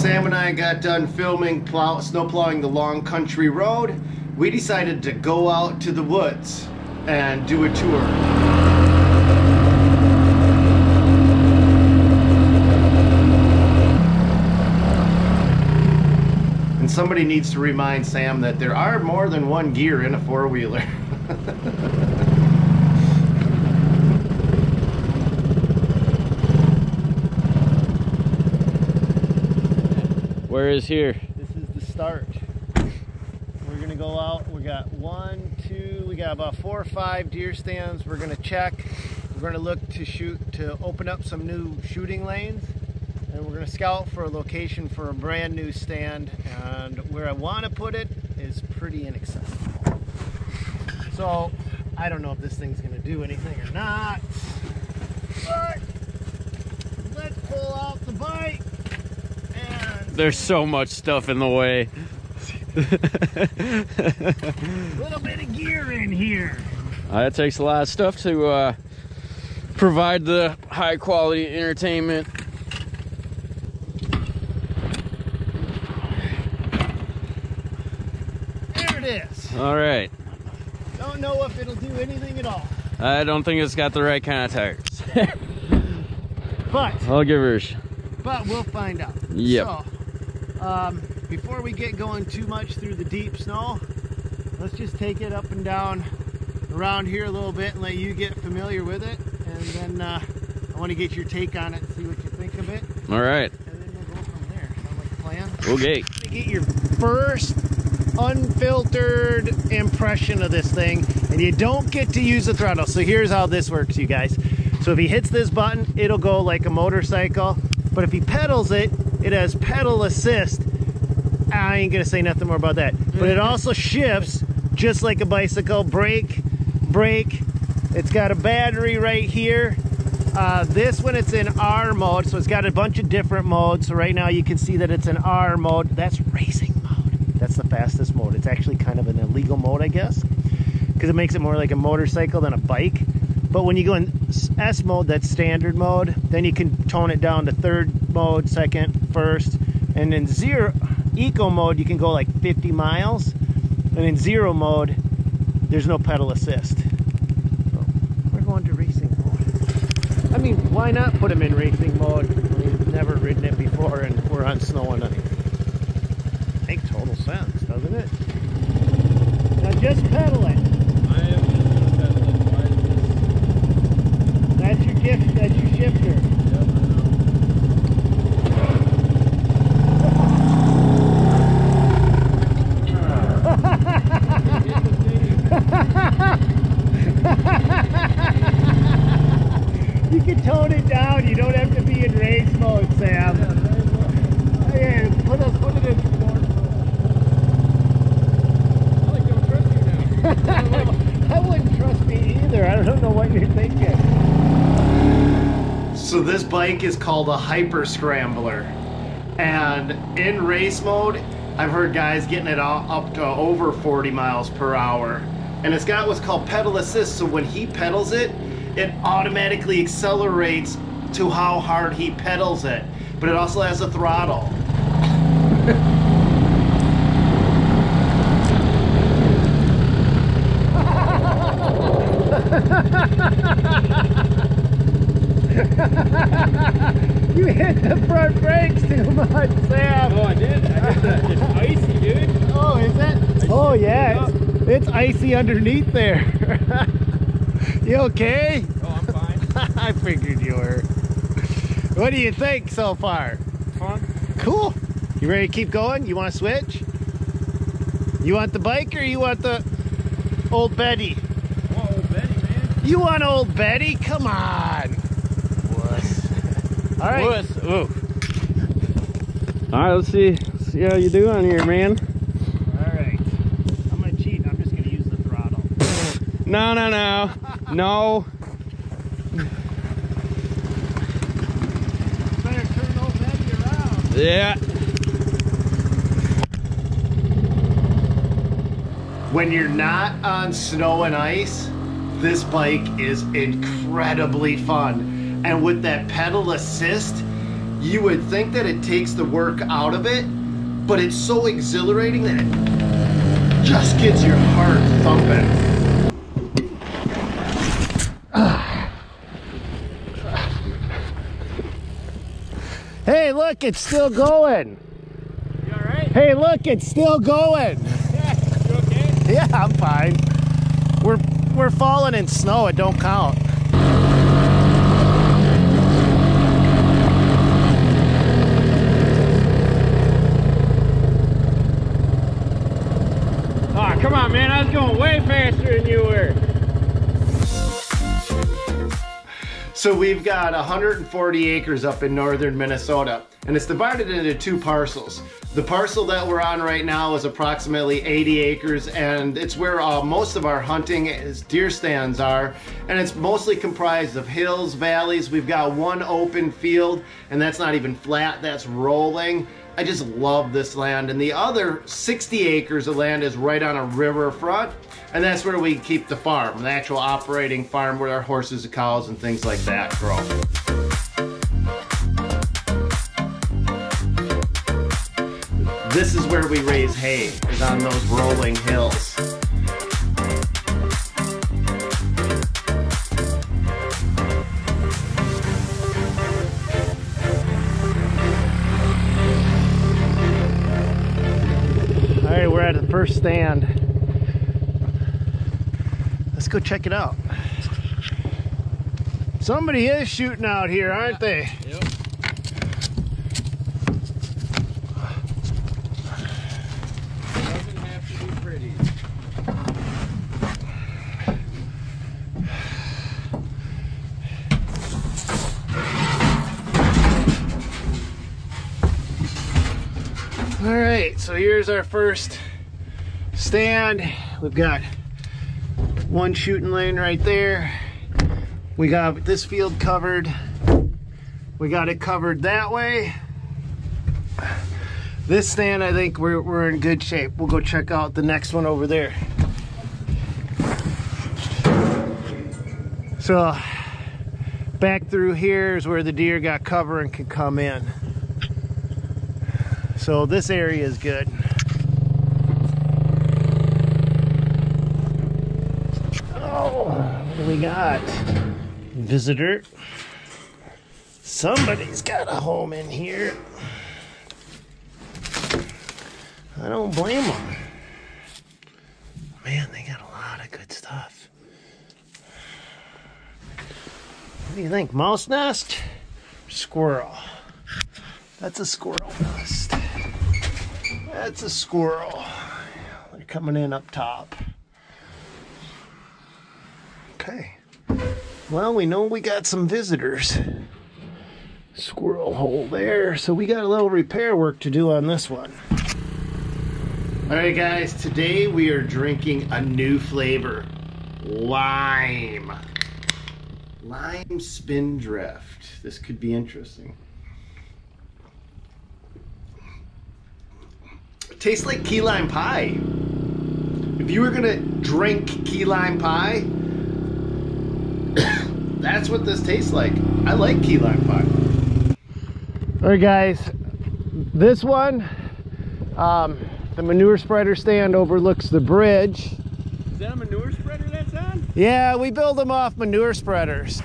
Sam and I got done filming snow plowing the long country road. We decided to go out to the woods and do a tour. And somebody needs to remind Sam that there are more than one gear in a four-wheeler. Where is here? This is the start. We're gonna go out. We got we got about 4 or 5 deer stands. We're gonna check. We're gonna look to open up some new shooting lanes, and we're gonna scout for a location for a brand new stand. And where I want to put it is pretty inaccessible. So I don't know if this thing's gonna do anything or not. But let's pull out the bike. There's so much stuff in the way. Little bit of gear in here. It takes a lot of stuff to provide the high quality entertainment. There it is. All right. Don't know if it'll do anything at all. I don't think it's got the right kind of tires. But I'll give her a shot. But we'll find out. Yep. So, before we get going too much through the deep snow, let's just take it up and down around here a little bit and let you get familiar with it. And then I want to get your take on it and see what you think of it. All right. And then we'll go from there. Sound like a plan? Okay. To get your first unfiltered impression of this thing, and you don't get to use the throttle. So here's how this works, you guys. So if he hits this button, it'll go like a motorcycle. But if he pedals it, it has pedal assist. I ain't gonna say nothing more about that. But it also shifts just like a bicycle. Brake. It's got a battery right here. This one, it's in R mode, so it's got a bunch of different modes. So right now you can see that it's in R mode. That's racing mode. That's the fastest mode. It's actually kind of an illegal mode, I guess, because it makes it more like a motorcycle than a bike. But when you go in S mode, that's standard mode, then you can tone it down to third mode, second, first, and in eco mode, you can go like 50 miles, and in zero mode, there's no pedal assist. So we're going to racing mode. I mean, why not put them in racing mode when you've never ridden it before and we're on snow and ice? Makes total sense, doesn't it? Now just pedal it. That's your gift, that's your shifter. Yep, You can tone it down, you don't have to be in race mode, Sam. Yeah, put it in sport mode. I don't trust you now. I wouldn't trust me either, I don't know what you're thinking. So this bike is called a Hyper Scrambler, and in race mode I've heard guys getting it up to over 40 miles per hour, and it's got what's called pedal assist. So when he pedals it, it automatically accelerates to how hard he pedals it, but it also has a throttle. You hit the front brakes too much, Sam. Oh, I did. I hit that. It's icy, dude. Oh, is it? Oh, yeah. It's icy underneath there. You okay? Oh, I'm fine. I figured you were. What do you think so far? Fun. Cool. You ready to keep going? You want to switch? You want the bike or you want the old Betty? Oh, old Betty, man. You want old Betty? Come on. Wuss. All right. Wuss. Ooh. All right, let's see how you do on here, man. All right. I'm going to cheat. I'm just going to use the throttle. No. No. Better turn old Betty around. Yeah. When you're not on snow and ice, this bike is incredibly fun. And with that pedal assist, You would think that it takes the work out of it, but it's so exhilarating that it just gets your heart thumping. Hey, look, it's still going. You all right? Hey, look, it's still going. Yeah, you okay? Yeah, I'm fine. We're falling in snow. It don't count. Oh, come on, man. I was going way faster than you were. So we've got 140 acres up in northern Minnesota, and it's divided into 2 parcels. The parcel that we're on right now is approximately 80 acres, and it's where most of our hunting deer stands are, and it's mostly comprised of hills, valleys. We've got 1 open field, and that's not even flat, that's rolling. I just love this land. And the other 60 acres of land is right on a riverfront, and that's where we keep the farm, the actual operating farm where our horses and cows and things like that grow. This is where we raise hay, is on those rolling hills. Alright, we're at the first stand. Let's go check it out. Somebody is shooting out here, aren't they? Yep. Doesn't have to be pretty. All right, so here's our first stand. We've got 1 shooting lane right there. We got this field covered. We got it covered that way. This stand, I think we're in good shape. We'll go check out the next one over there. So back through here is where the deer got cover and can come in. So this area is good. Oh, what do we got? Visitor. Somebody's got a home in here. I don't blame them. Man, they got a lot of good stuff. What do you think? Mouse nest? Squirrel. That's a squirrel nest. That's a squirrel. They're coming in up top. Okay. Well, we know we got some visitors. Squirrel hole there. So we got a little repair work to do on this one. All right, guys. Today we are drinking a new flavor. Lime. Lime Spindrift. This could be interesting. It tastes like key lime pie. If you were gonna drink key lime pie, that's what this tastes like. I like key lime pie. All right, guys, this one, the manure spreader stand overlooks the bridge. Is that a manure spreader that's on? Yeah, we build them off manure spreaders.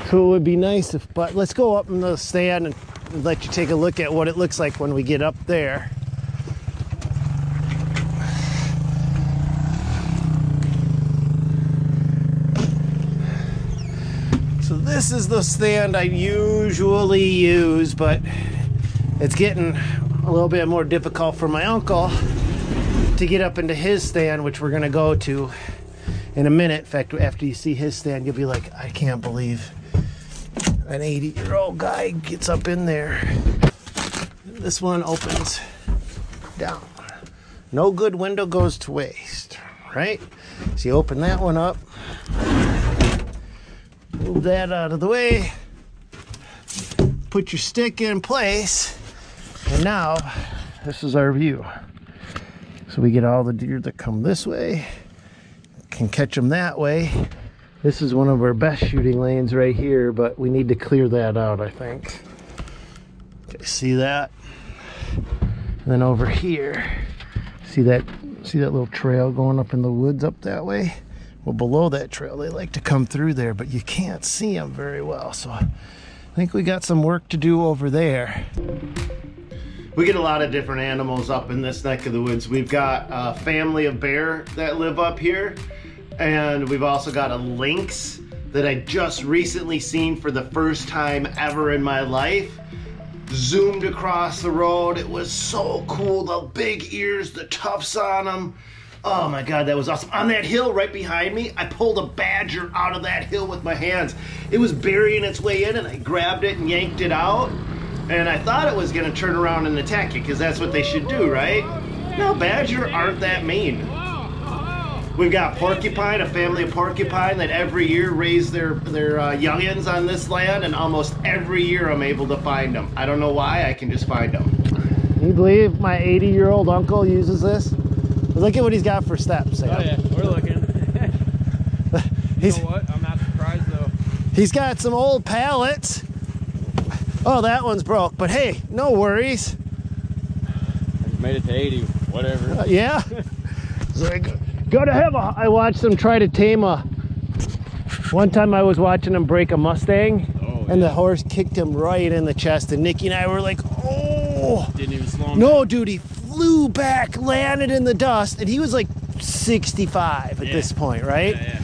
So it would be nice if, but let's go up in the stand and let you take a look at what it looks like when we get up there. So this is the stand I usually use, but it's getting a little bit more difficult for my uncle to get up into his stand, which we're gonna go to in a minute. In fact, after you see his stand, you'll be like, I can't believe an 80-year-old guy gets up in there. This one opens down. No good window goes to waste, right? So you open that one up. Move that out of the way. Put your stick in place. And now, this is our view. So we get all the deer that come this way. Can catch them that way. This is one of our best shooting lanes right here, but we need to clear that out, I think. Okay, see that? And then over here, see that little trail going up in the woods up that way? Well, below that trail, they like to come through there, but you can't see them very well. So I think we got some work to do over there. We get a lot of different animals up in this neck of the woods. We've got a family of bear that live up here, and we've also got a lynx that I just recently seen for the first time ever in my life. Zoomed across the road. It was so cool. The big ears, the tufts on them. Oh my God, that was awesome. On that hill right behind me, I pulled a badger out of that hill with my hands. It was burying its way in, and I grabbed it and yanked it out. And I thought it was gonna turn around and attack you, because that's what they should do, right? No, badger aren't that mean. We've got porcupine, a family of porcupine that every year raise their youngins on this land, and almost every year I'm able to find them. I don't know why, I can just find them. Can you believe my 80-year-old uncle uses this? Look at what he's got for steps, Sam. Oh yeah, we're looking. You know what? I'm not surprised though. He's got some old pallets. Oh, that one's broke, but hey, no worries. I made it to 80, whatever. Yeah? So I watched them try to tame one time I was watching them break a Mustang, and the horse kicked him right in the chest, and Nikki and I were like, oh. Didn't even slow him No, down. dude, he flew back, landed in the dust, and he was like 65 at this point, right? Yeah.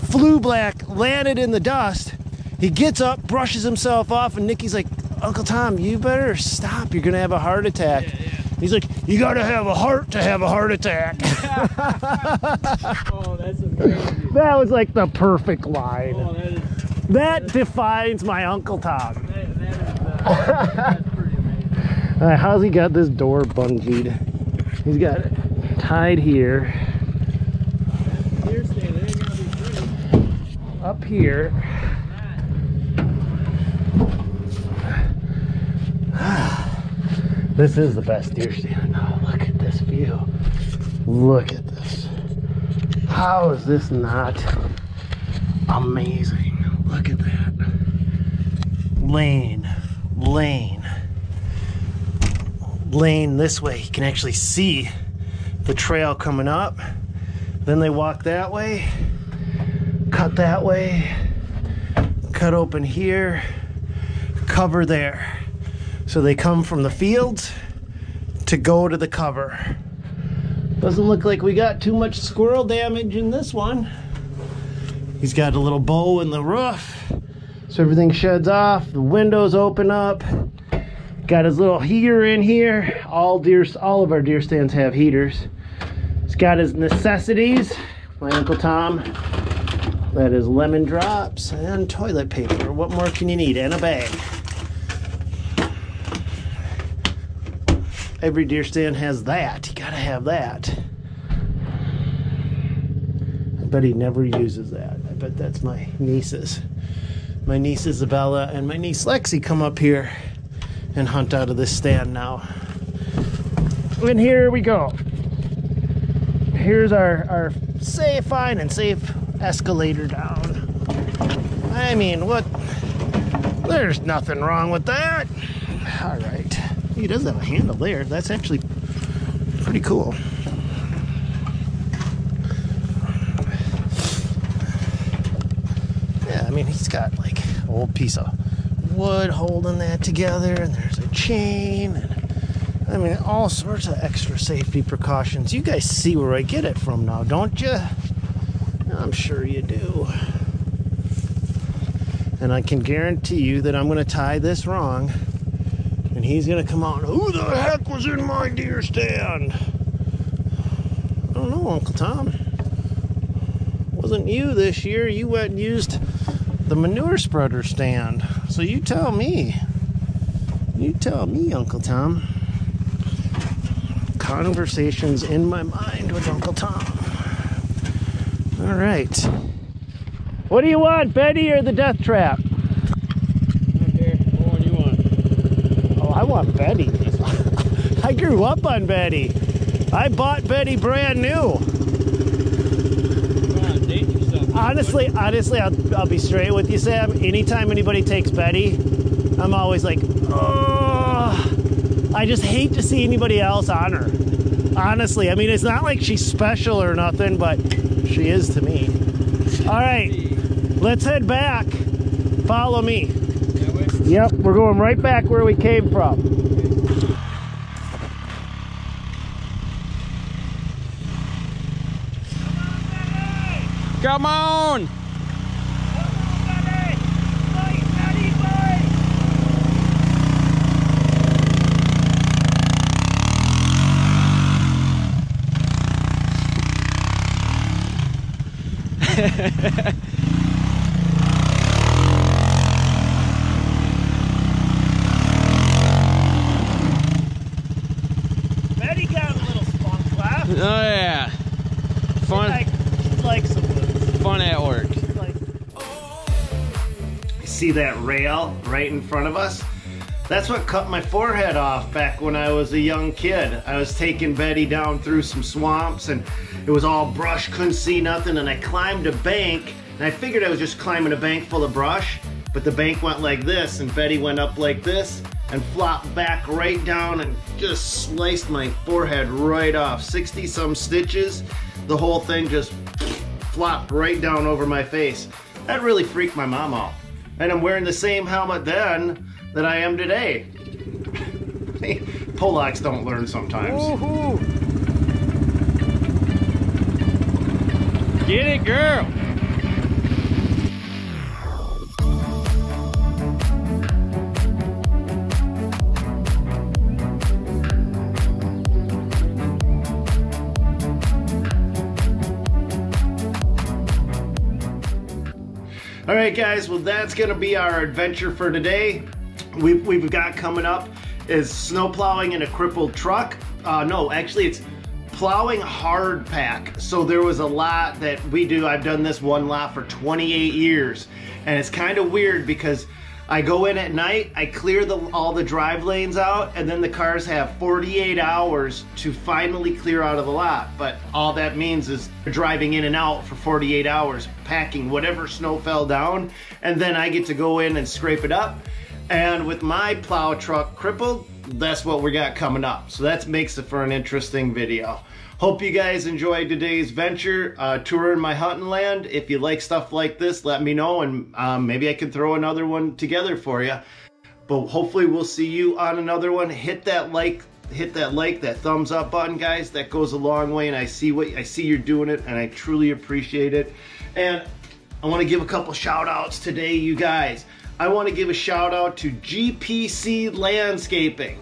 Flew back, landed in the dust. He gets up, brushes himself off, and Nikki's like, Uncle Tom, you better stop. You're gonna have a heart attack. Yeah. He's like, you gotta have a heart to have a heart attack. Oh, that's amazing. That was like the perfect line. Oh, that defines my Uncle Tom. that's pretty amazing. How's he got this door bungeed? He's got it tied here. Up here. This is the best deer stand. Oh, look at this view. Look at this. How is this not amazing? Look at that. Lane this way. You can actually see the trail coming up. Then they walk that way, cut that way, cut open here, cover there. So they come from the fields to go to the cover. Doesn't look like we got too much squirrel damage in this one. He's got a little bow in the roof, so everything sheds off, the windows open up. Got his little heater in here. All of our deer stands have heaters. He's got his necessities. My Uncle Tom. That is lemon drops and toilet paper. What more can you need? And a bag. Every deer stand has that. You gotta have that. I bet he never uses that. I bet that's my nieces. My niece Isabella and my niece Lexi come up here and hunt out of this stand now. And here we go. Here's our fine and safe escalator down. I mean, what? There's nothing wrong with that. All right. He does have a handle there. That's actually pretty cool. Yeah, I mean, he's got like an old piece of wood holding that together, and there's a chain, and I mean, all sorts of extra safety precautions. You guys see where I get it from now, don't you? I'm sure you do. And I can guarantee you that I'm going to tie this wrong, and he's going to come out and, who the heck was in my deer stand? I don't know, Uncle Tom. Wasn't you this year. You went and used the manure spreader stand. So you tell me. You tell me, Uncle Tom. Conversations in my mind with Uncle Tom. All right. What do you want, Betty or the death trap? Okay, what one you want? Oh, I want Betty. I grew up on Betty. I bought Betty brand new. Come on, date yourself. Honestly, I'll be straight with you, Sam. Anytime anybody takes Betty, I'm always like, oh. I just hate to see anybody else on her. Honestly, I mean, it's not like she's special or nothing, but she is to me. All right, let's head back. Follow me. Yep, we're going right back where we came from. Come on! Betty got a little spunk left. Oh yeah, fun. Like some woods. Fun at work. See that rail right in front of us? That's what cut my forehead off back when I was a young kid. I was taking Betty down through some swamps and it was all brush, couldn't see nothing, and I climbed a bank and I figured I was just climbing a bank full of brush, but the bank went like this and Betty went up like this and flopped back right down and just sliced my forehead right off. 60 some stitches. The whole thing just flopped right down over my face. That really freaked my mom out. And I'm wearing the same helmet then that I am today. Polacks don't learn sometimes. Woohoo! Get it, girl! All right, guys, well, that's gonna be our adventure for today. We've got coming up is snow plowing in a crippled truck. No, actually it's plowing hard pack. So there was a lot that we do. I've done this one lot for 28 years. And it's kind of weird because I go in at night, I clear all the drive lanes out, and then the cars have 48 hours to finally clear out of the lot. But all that means is driving in and out for 48 hours, packing whatever snow fell down, and then I get to go in and scrape it up. And with my plow truck crippled, that's what we got coming up. So that makes it for an interesting video. Hope you guys enjoyed today's venture, touring my hunting land. If you like stuff like this, let me know, and maybe I can throw another one together for you. But hopefully we'll see you on another one. Hit that like, that thumbs up button, guys. That goes a long way, and I see you're doing it, and I truly appreciate it. And I want to give a couple shout outs today, you guys. I want to give a shout out to GPC Landscaping.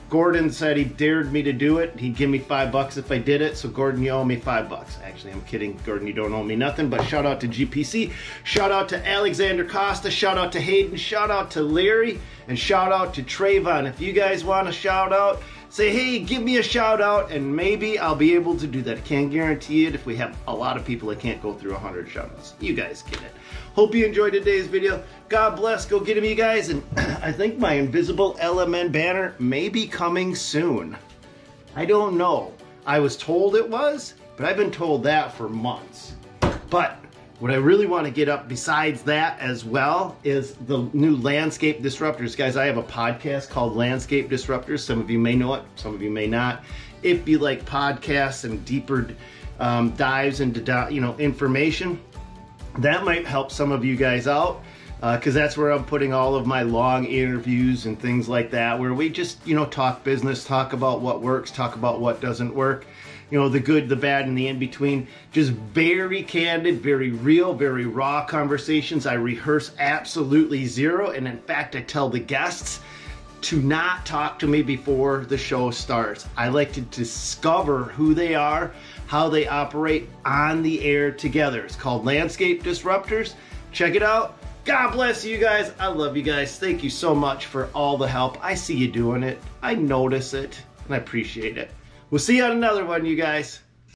Gordon said he dared me to do it. He'd give me $5 if I did it. So Gordon, you owe me $5. Actually, I'm kidding. Gordon, you don't owe me nothing, but shout out to GPC. Shout out to Alexander Costa. Shout out to Hayden. Shout out to Larry. And shout out to Trayvon. If you guys want a shout out, say, hey, give me a shout out, and maybe I'll be able to do that. I can't guarantee it. If we have a lot of people, I can't go through 100 shout outs. You guys get it. Hope you enjoyed today's video. God bless. Go get them, you guys. And I think my invisible LMN banner may be coming soon. I don't know. I was told it was, but I've been told that for months. But what I really want to get up besides that as well is the new Landscape Disruptors. Guys, I have a podcast called Landscape Disruptors. Some of you may know it, some of you may not. If you like podcasts and deeper dives into information, that might help some of you guys out, because that's where I'm putting all of my long interviews and things like that, where we just, talk business, talk about what works, talk about what doesn't work, the good, the bad, and the in-between. Just very candid, very real, very raw conversations. I rehearse absolutely zero, and in fact, I tell the guests to not talk to me before the show starts. I like to discover who they are, how they operate on the air together. It's called Landscape Disruptors. Check it out. God bless you guys. I love you guys. Thank you so much for all the help. I see you doing it. I notice it, and I appreciate it. We'll see you on another one, you guys.